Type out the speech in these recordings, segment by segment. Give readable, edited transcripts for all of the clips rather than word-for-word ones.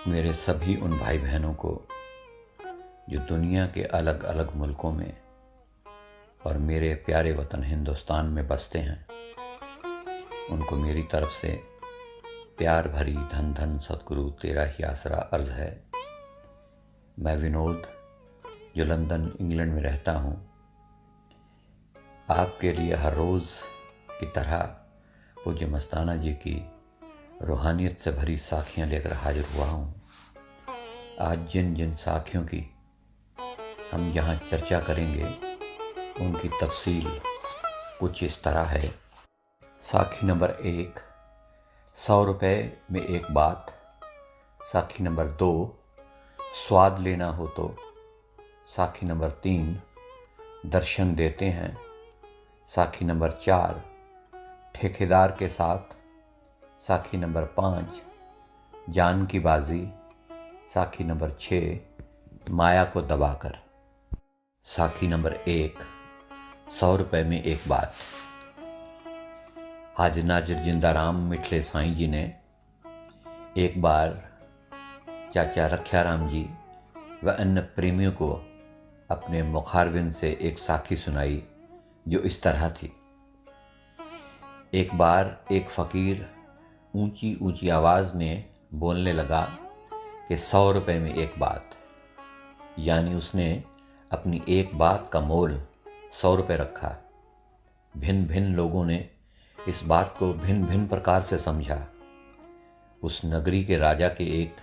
मेरे सभी उन भाई बहनों को जो दुनिया के अलग अलग मुल्कों में और मेरे प्यारे वतन हिंदुस्तान में बसते हैं, उनको मेरी तरफ से प्यार भरी धन धन सतगुरु तेरा ही आसरा अर्ज है। मैं विनोद, जो लंदन इंग्लैंड में रहता हूँ, आपके लिए हर रोज़ की तरह पूज्य मस्ताना जी की रूहानियत से भरी साखियाँ लेकर हाजिर हुआ हूँ। आज जिन जिन साखियों की हम यहाँ चर्चा करेंगे, उनकी तफसील कुछ इस तरह है। साखी नंबर 1, 100 रुपये में एक बात। साखी नंबर 2, स्वाद लेना हो तो। साखी नंबर 3, दर्शन देते हैं। साखी नंबर 4, ठेकेदार के साथ। साखी नंबर 5, जान की बाजी। साखी नंबर 6, माया को दबाकर। साखी नंबर 1, 100 रुपये में एक बात। हाजी नाजिर जिंदाराम मिठले साईं जी ने एक बार चाचा रखियाराम जी व अन्य प्रेमियों को अपने मुखारबिन से एक साखी सुनाई, जो इस तरह थी। एक बार एक फ़कीर ऊंची ऊंची आवाज़ में बोलने लगा कि 100 रुपये में एक बात, यानी उसने अपनी एक बात का मोल 100 रुपये रखा। भिन्न भिन्न लोगों ने इस बात को भिन्न भिन्न प्रकार से समझा। उस नगरी के राजा के एक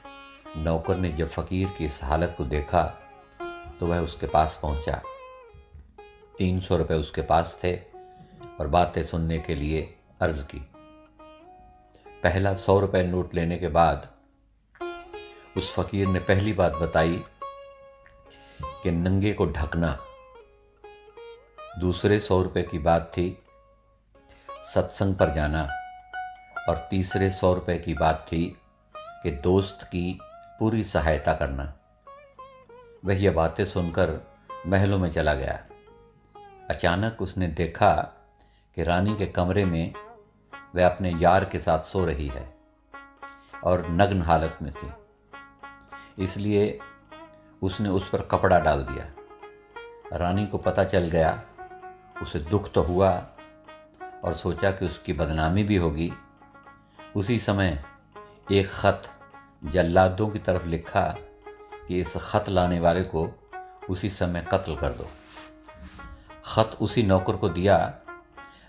नौकर ने जब फ़कीर की इस हालत को देखा तो वह उसके पास पहुंचा। 300 रुपये उसके पास थे और बातें सुनने के लिए अर्ज की। पहला 100 रुपये नोट लेने के बाद उस फ़कीर ने पहली बात बताई कि नंगे को ढकना। दूसरे 100 रुपये की बात थी सत्संग पर जाना। और तीसरे 100 रुपये की बात थी कि दोस्त की पूरी सहायता करना। वह यह बातें सुनकर महलों में चला गया। अचानक उसने देखा कि रानी के कमरे में वह अपने यार के साथ सो रही है और नग्न हालत में थी। इसलिए उसने उस पर कपड़ा डाल दिया। रानी को पता चल गया। उसे दुख तो हुआ और सोचा कि उसकी बदनामी भी होगी। उसी समय एक ख़त जल्लादों की तरफ लिखा कि इस ख़त लाने वाले को उसी समय कत्ल कर दो। ख़त उसी नौकर को दिया।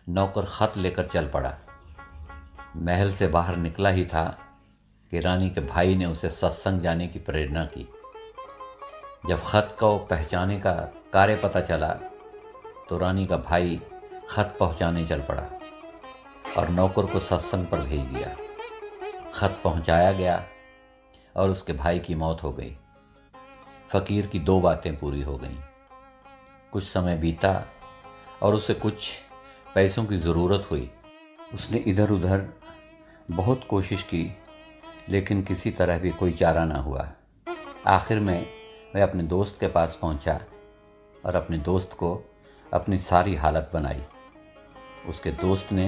नौकर ख़त लेकर चल पड़ा। महल से बाहर निकला ही था कि रानी के भाई ने उसे सत्संग जाने की प्रेरणा की। जब ख़त को पहचाने का कार्य पता चला तो रानी का भाई ख़त पहुंचाने चल पड़ा और नौकर को सत्संग पर भेज दिया। ख़त पहुंचाया गया और उसके भाई की मौत हो गई। फ़कीर की 2 बातें पूरी हो गईं। कुछ समय बीता और उसे कुछ पैसों की ज़रूरत हुई। उसने इधर उधर बहुत कोशिश की, लेकिन किसी तरह भी कोई चारा ना हुआ। आखिर में वह अपने दोस्त के पास पहुंचा और अपने दोस्त को अपनी सारी हालत बनाई। उसके दोस्त ने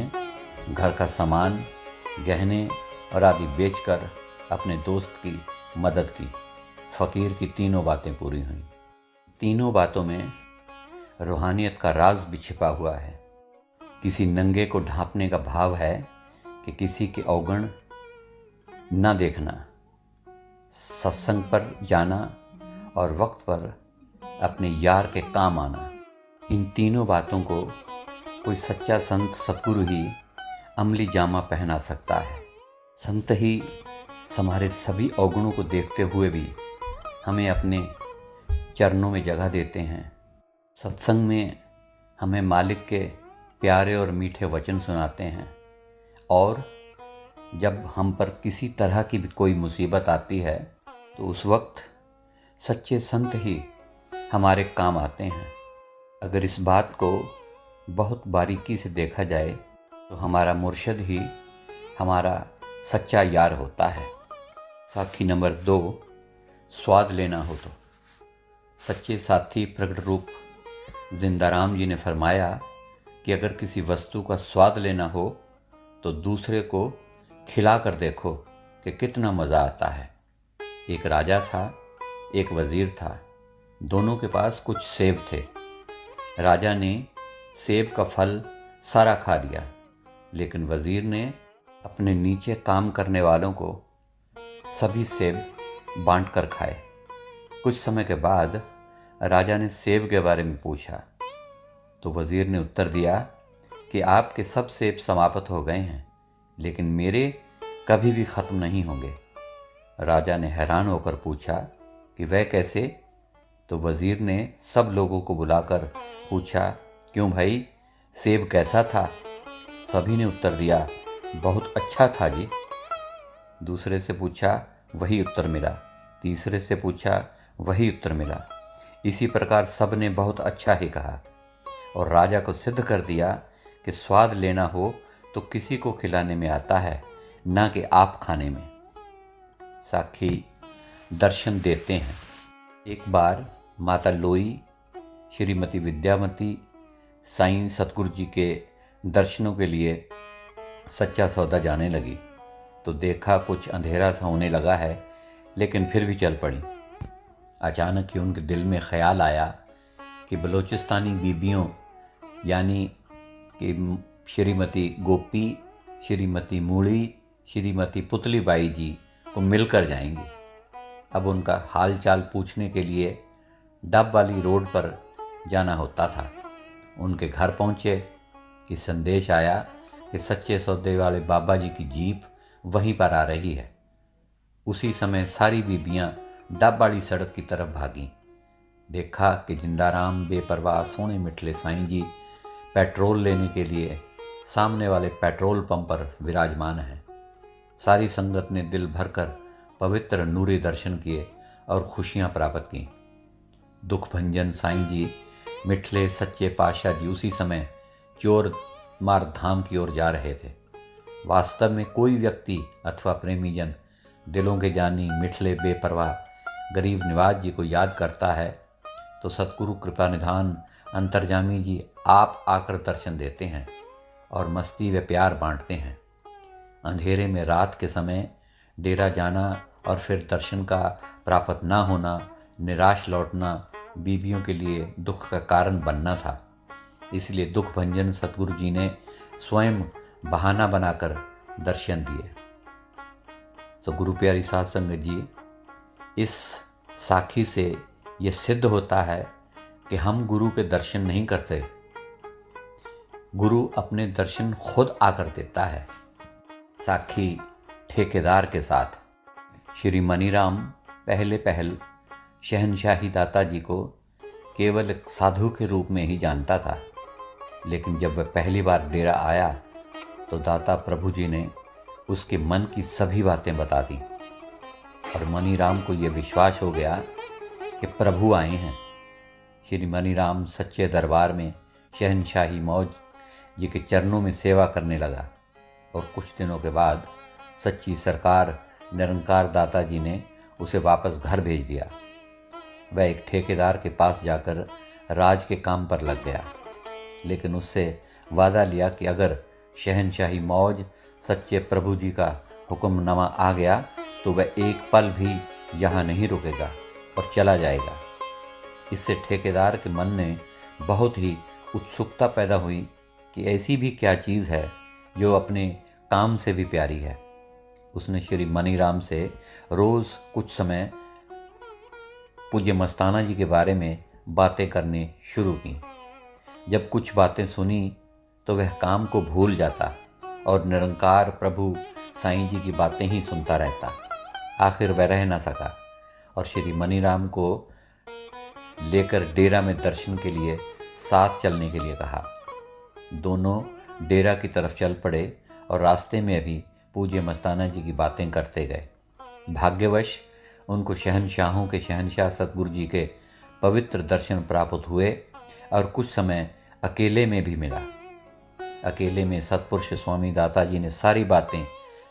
घर का सामान, गहने और आदि बेचकर अपने दोस्त की मदद की। फ़कीर की 3 बातें पूरी हुईं। 3 बातों में रूहानियत का राज भी छिपा हुआ है। किसी नंगे को ढांपने का भाव है कि किसी के अवगुण न देखना, सत्संग पर जाना और वक्त पर अपने यार के काम आना। इन 3 बातों को कोई सच्चा संत सतगुरु ही अमली जामा पहना सकता है। संत ही हमारे सभी अवगुणों को देखते हुए भी हमें अपने चरणों में जगह देते हैं। सत्संग में हमें मालिक के प्यारे और मीठे वचन सुनाते हैं। और जब हम पर किसी तरह की भी कोई मुसीबत आती है तो उस वक्त सच्चे संत ही हमारे काम आते हैं। अगर इस बात को बहुत बारीकी से देखा जाए तो हमारा मुर्शद ही हमारा सच्चा यार होता है। साखी नंबर 2, स्वाद लेना हो तो। सच्चे साथी प्रकट रूप जिंदाराम जी ने फरमाया कि अगर किसी वस्तु का स्वाद लेना हो तो दूसरे को खिला कर देखो कि कितना मज़ा आता है। एक राजा था, एक वजीर था। दोनों के पास कुछ सेब थे। राजा ने सेब का फल सारा खा लिया, लेकिन वजीर ने अपने नीचे काम करने वालों को सभी सेब बांट कर खाए। कुछ समय के बाद राजा ने सेब के बारे में पूछा, तो वजीर ने उत्तर दिया कि आपके सब सेब समाप्त हो गए हैं, लेकिन मेरे कभी भी खत्म नहीं होंगे। राजा ने हैरान होकर पूछा कि वह कैसे? तो वजीर ने सब लोगों को बुलाकर पूछा, क्यों भाई, सेब कैसा था? सभी ने उत्तर दिया, बहुत अच्छा था जी। दूसरे से पूछा, वही उत्तर मिला। तीसरे से पूछा, वही उत्तर मिला। इसी प्रकार सब ने बहुत अच्छा ही कहा और राजा को सिद्ध कर दिया कि स्वाद लेना हो तो किसी को खिलाने में आता है, ना कि आप खाने में। साखी दर्शन देते हैं। एक बार माता लोई श्रीमती विद्यामती साईं सतगुरु जी के दर्शनों के लिए सच्चा सौदा जाने लगी, तो देखा कुछ अंधेरा सा होने लगा है, लेकिन फिर भी चल पड़ी। अचानक ही उनके दिल में ख्याल आया कि बलोचिस्तानी बीबियों यानी कि श्रीमती गोपी, श्रीमती मूड़ी, श्रीमती पुतली बाई जी को मिलकर जाएंगी। अब उनका हाल चाल पूछने के लिए डब वाली रोड पर जाना होता था। उनके घर पहुँचे कि संदेश आया कि सच्चे सौदे वाले बाबा जी की जीप वहीं पर आ रही है। उसी समय सारी बीबियां डब वाली सड़क की तरफ भागीं। देखा कि जिंदाराम बेपरवाह सोने मिठले साईं जी पेट्रोल लेने के लिए सामने वाले पेट्रोल पंप पर विराजमान हैं। सारी संगत ने दिल भरकर पवित्र नूरी दर्शन किए और खुशियां प्राप्त की। दुख भंजन साईं जी मिठले सच्चे पातशाह जी उसी समय चोर मार धाम की ओर जा रहे थे। वास्तव में कोई व्यक्ति अथवा प्रेमीजन दिलों के जानी मिठले बेपरवाह गरीब निवाज जी को याद करता है तो सतगुरु कृपा निधान अंतर्जामी जी आप आकर दर्शन देते हैं और मस्ती व प्यार बांटते हैं। अंधेरे में रात के समय डेरा जाना और फिर दर्शन का प्राप्त ना होना, निराश लौटना बीबियों के लिए दुख का कारण बनना था। इसलिए दुख भंजन सतगुरु जी ने स्वयं बहाना बनाकर दर्शन दिए। तो गुरु प्यारी साध संगत जी, इस साखी से ये सिद्ध होता है कि हम गुरु के दर्शन नहीं करते, गुरु अपने दर्शन खुद आकर देता है। साखी ठेकेदार के साथ। श्री मनीराम पहल शहनशाही दाता जी को केवल एक साधु के रूप में ही जानता था, लेकिन जब वह पहली बार डेरा आया तो दाता प्रभु जी ने उसके मन की सभी बातें बता दी और मनीराम को यह विश्वास हो गया कि प्रभु आए हैं। श्री मनीराम सच्चे दरबार में शहनशाही मौज जी के चरणों में सेवा करने लगा और कुछ दिनों के बाद सच्ची सरकार निरंकार दाता जी ने उसे वापस घर भेज दिया। वह एक ठेकेदार के पास जाकर राज के काम पर लग गया, लेकिन उससे वादा लिया कि अगर शहनशाही मौज सच्चे प्रभु जी का हुक्मनामा आ गया तो वह एक पल भी यहाँ नहीं रुकेगा और चला जाएगा। इससे ठेकेदार के मन में बहुत ही उत्सुकता पैदा हुई कि ऐसी भी क्या चीज़ है जो अपने काम से भी प्यारी है। उसने श्री मनीराम से रोज़ कुछ समय पूज्य मस्ताना जी के बारे में बातें करने शुरू की। जब कुछ बातें सुनी तो वह काम को भूल जाता और निरंकार प्रभु साईं जी की बातें ही सुनता रहता। आखिर वह रह न सका और श्री मनीराम को लेकर डेरा में दर्शन के लिए साथ चलने के लिए कहा। दोनों डेरा की तरफ चल पड़े और रास्ते में भी पूज्य मस्ताना जी की बातें करते गए। भाग्यवश उनको शहनशाहों के शहनशाह सतगुरु जी के पवित्र दर्शन प्राप्त हुए और कुछ समय अकेले में भी मिला। अकेले में सतपुरुष स्वामी दाता जी ने सारी बातें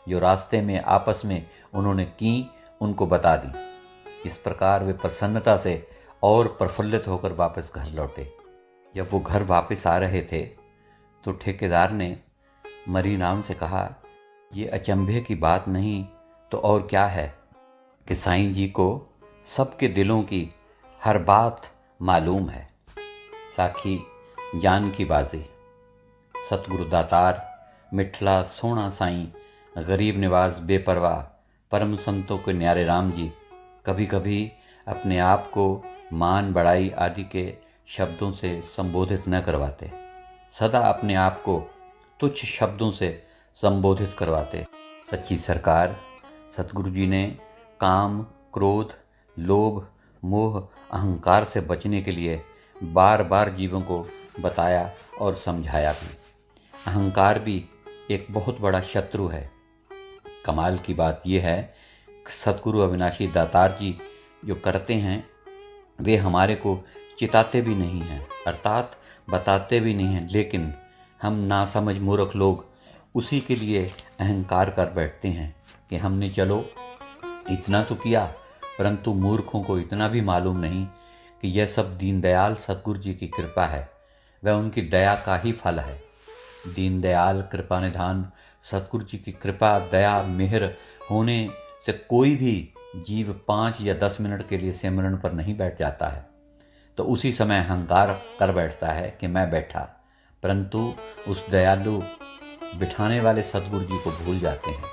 जो रास्ते में आपस में उन्होंने की उनको बता दी। इस प्रकार वे प्रसन्नता से और प्रफुल्लित होकर वापस घर लौटे। जब वो घर वापस आ रहे थे तो ठेकेदार ने मनीराम से कहा, ये अचंभे की बात नहीं तो और क्या है? कि साईं जी को सबके दिलों की हर बात मालूम है। साखी जान की बाजी। सतगुरु दातार मिठला सोना साईं, गरीब निवाज बेपरवाह, परम संतों के न्यारे राम जी कभी कभी अपने आप को मान बड़ाई आदि के शब्दों से संबोधित न करवाते, सदा अपने आप को तुच्छ शब्दों से संबोधित करवाते। सच्ची सरकार सतगुरु जी ने काम, क्रोध, लोभ, मोह, अहंकार से बचने के लिए बार बार जीवों को बताया और समझाया भी। अहंकार भी एक बहुत बड़ा शत्रु है। कमाल की बात यह है, सतगुरु अविनाशी दातार जी जो करते हैं वे हमारे को चिताते भी नहीं हैं, अर्थात बताते भी नहीं हैं, लेकिन हम नासमझ मूर्ख लोग उसी के लिए अहंकार कर बैठते हैं कि हमने चलो इतना तो किया, परंतु मूर्खों को इतना भी मालूम नहीं कि यह सब दीनदयाल सतगुरु जी की कृपा है, वह उनकी दया का ही फल है। दीनदयाल कृपा निधान सतगुरु जी की कृपा, दया, मेहर होने से कोई भी जीव 5 या 10 मिनट के लिए सिमरन पर नहीं बैठ जाता है, तो उसी समय अहंकार कर बैठता है कि मैं बैठा, परंतु उस दयालु बिठाने वाले सतगुरु जी को भूल जाते हैं।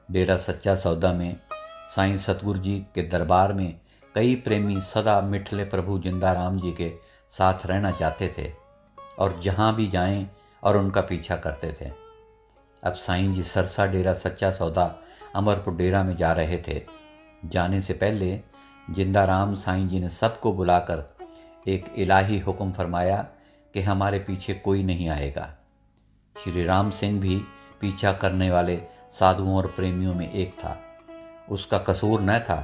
डेरा सच्चा सौदा में साईं सतगुरु जी के दरबार में कई प्रेमी सदा मिठले प्रभु जिंदाराम जी के साथ रहना चाहते थे और जहाँ भी जाएं और उनका पीछा करते थे। अब साईं जी सरसा डेरा सच्चा सौदा अमरपुर डेरा में जा रहे थे। जाने से पहले जिंदाराम साईं जी ने सबको बुलाकर एक इलाही हुक्म फरमाया कि हमारे पीछे कोई नहीं आएगा। श्री राम सिंह भी पीछा करने वाले साधुओं और प्रेमियों में एक था। उसका कसूर न था,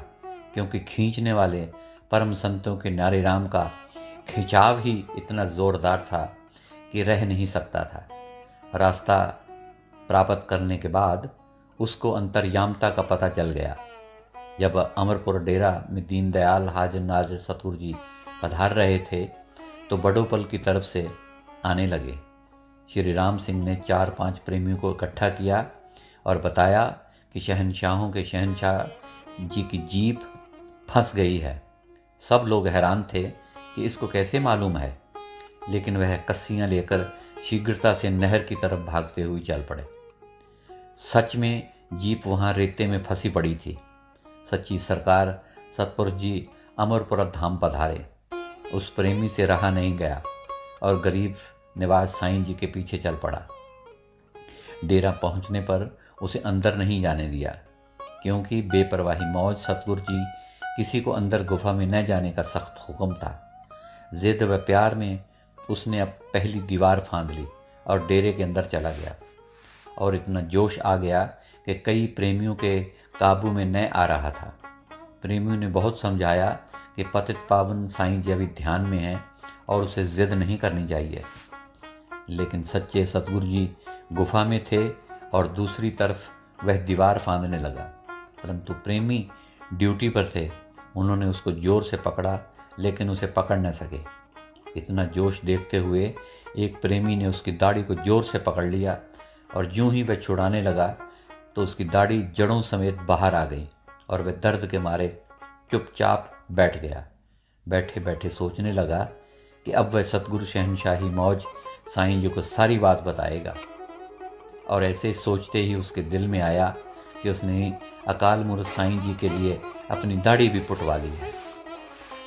क्योंकि खींचने वाले परम संतों के न्यारे राम का खिंचाव ही इतना जोरदार था कि रह नहीं सकता था। रास्ता प्राप्त करने के बाद उसको अंतर्यामता का पता चल गया। जब अमरपुर डेरा में दीनदयाल हाजिर नाजिर सतगुरु जी पधार रहे थे तो बड़ोपल की तरफ से आने लगे। श्री राम सिंह ने 4-5 प्रेमियों को इकट्ठा किया और बताया कि शहनशाहों के शहनशाह जी की जीप फंस गई है। सब लोग हैरान थे कि इसको कैसे मालूम है, लेकिन वह कस्सियां लेकर शीघ्रता से नहर की तरफ भागते हुए चल पड़े। सच में जीप वहां रेते में फंसी पड़ी थी। सच्ची सरकार सतपुर जी अमरपुरा धाम पधारे। उस प्रेमी से रहा नहीं गया और गरीब निवाज साईं जी के पीछे चल पड़ा। डेरा पहुंचने पर उसे अंदर नहीं जाने दिया, क्योंकि बेपरवाही मौज सतगुरु जी किसी को अंदर गुफा में न जाने का सख्त हुक्म था। जिद व प्यार में उसने अब पहली दीवार फांद ली और डेरे के अंदर चला गया। और इतना जोश आ गया कि कई प्रेमियों के काबू में न आ रहा था। प्रेमियों ने बहुत समझाया कि पतित पावन साईं जी अभी ध्यान में हैं और उसे जिद नहीं करनी चाहिए, लेकिन सच्चे सतगुरु जी गुफा में थे और दूसरी तरफ वह दीवार फांदने लगा। परंतु प्रेमी ड्यूटी पर थे। उन्होंने उसको जोर से पकड़ा, लेकिन उसे पकड़ न सके। इतना जोश देखते हुए एक प्रेमी ने उसकी दाढ़ी को जोर से पकड़ लिया और यूं ही वह छुड़ाने लगा तो उसकी दाढ़ी जड़ों समेत बाहर आ गई और वह दर्द के मारे चुपचाप बैठ गया। बैठे बैठे सोचने लगा कि अब वह सतगुरु शहनशाही मौज साईं जी को सारी बात बताएगा। और ऐसे सोचते ही उसके दिल में आया कि उसने अकाल मूर्त साईं जी के लिए अपनी दाढ़ी भी पुटवा ली है।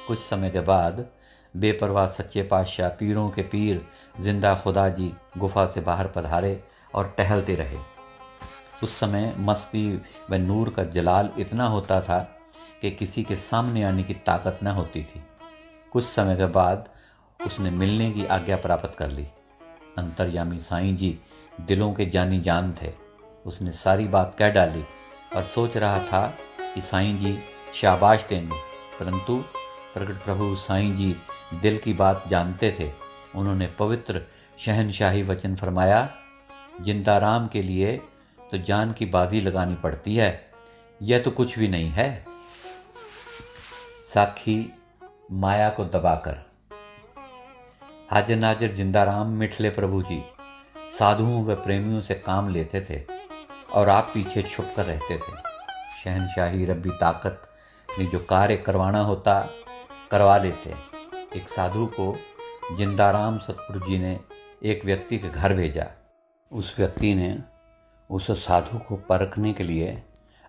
कुछ समय के बाद बेपरवाह सच्चे पातशाह पीरों के पीर जिंदा खुदा जी गुफा से बाहर पधारे और टहलते रहे। उस समय मस्ती व नूर का जलाल इतना होता था कि किसी के सामने आने की ताकत न होती थी। कुछ समय के बाद उसने मिलने की आज्ञा प्राप्त कर ली। अंतर्यामी साईं जी दिलों के जानी जान थे। उसने सारी बात कह डाली और सोच रहा था कि साईं जी शाबाश देंगे, परंतु प्रकट प्रभु साईं जी दिल की बात जानते थे। उन्होंने पवित्र शहनशाही वचन फरमाया, जिंदाराम के लिए तो जान की बाजी लगानी पड़ती है, यह तो कुछ भी नहीं है। साखी माया को दबाकर। हाजिर नाजिर जिंदाराम मिठले प्रभु जी साधुओं व प्रेमियों से काम लेते थे और आप पीछे छुप कर रहते थे। शहनशाही रब्बी ताकत ने जो कार्य करवाना होता करवा लेते। एक साधु को जिंदाराम सतगुरु जी ने एक व्यक्ति के घर भेजा। उस व्यक्ति ने उस साधु को परखने के लिए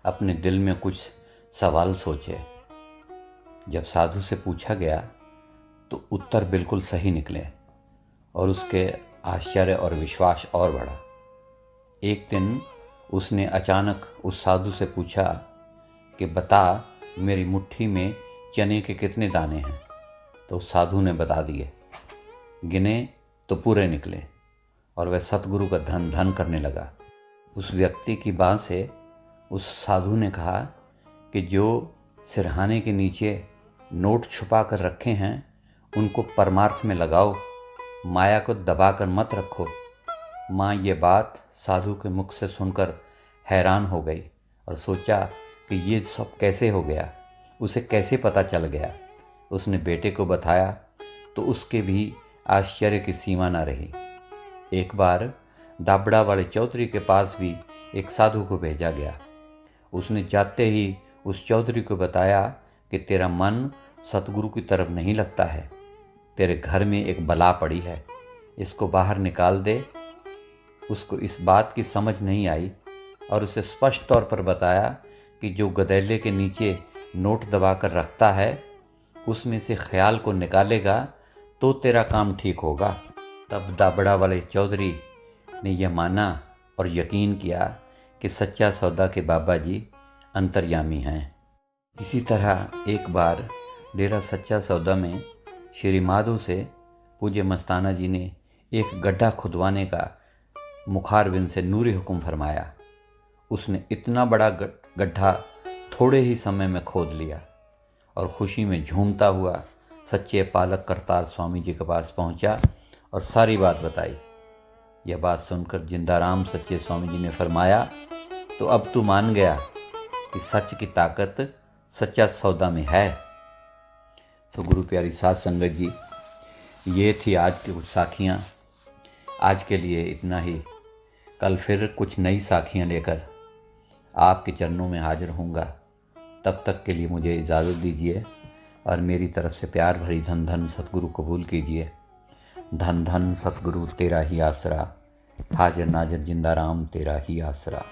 अपने दिल में कुछ सवाल सोचे। जब साधु से पूछा गया तो उत्तर बिल्कुल सही निकले और उसके आश्चर्य और विश्वास और बढ़ा। एक दिन उसने अचानक उस साधु से पूछा कि बता, मेरी मुट्ठी में चने के कितने दाने हैं? तो उस साधु ने बता दिए। गिने तो पूरे निकले और वह सतगुरु का धन धन करने लगा। उस व्यक्ति की बात से उस साधु ने कहा कि जो सिरहाने के नीचे नोट छुपा कर रखे हैं उनको परमार्थ में लगाओ, माया को दबा कर मत रखो। माँ ये बात साधु के मुख से सुनकर हैरान हो गई और सोचा कि ये सब कैसे हो गया, उसे कैसे पता चल गया। उसने बेटे को बताया तो उसके भी आश्चर्य की सीमा न रही। एक बार दाबड़ा वाले चौधरी के पास भी एक साधु को भेजा गया। उसने जाते ही उस चौधरी को बताया कि तेरा मन सतगुरु की तरफ नहीं लगता है, तेरे घर में एक बला पड़ी है, इसको बाहर निकाल दे। उसको इस बात की समझ नहीं आई और उसे स्पष्ट तौर पर बताया कि जो गदैले के नीचे नोट दबा कर रखता है उसमें से ख्याल को निकालेगा तो तेरा काम ठीक होगा। तब दाबड़ा वाले चौधरी ने यह माना और यकीन किया कि सच्चा सौदा के बाबा जी अंतर्यामी हैं। इसी तरह एक बार डेरा सच्चा सौदा में श्री माधो से पूज्य मस्ताना जी ने एक गड्ढा खुदवाने का मुखारबिन से नूरी हुक्म फरमाया। उसने इतना बड़ा गड्ढा थोड़े ही समय में खोद लिया और खुशी में झूमता हुआ सच्चे पालक करतार स्वामी जी के पास पहुंचा और सारी बात बताई। यह बात सुनकर जिंदाराम सच्चे स्वामी जी ने फरमाया, तो अब तू मान गया कि सच की ताकत सच्चा सौदा में है। सो गुरु प्यारी साध संगत जी, ये थी आज की कुछ साखियाँ। आज के लिए इतना ही। कल फिर कुछ नई साखियाँ लेकर आपके चरणों में हाजिर होऊंगा। तब तक के लिए मुझे इजाज़त दीजिए और मेरी तरफ से प्यार भरी धन धन सतगुरु कबूल कीजिए। धन धन सतगुरु तेरा ही आसरा, हाजिर नाजिर जिंदाराम तेरा ही आसरा।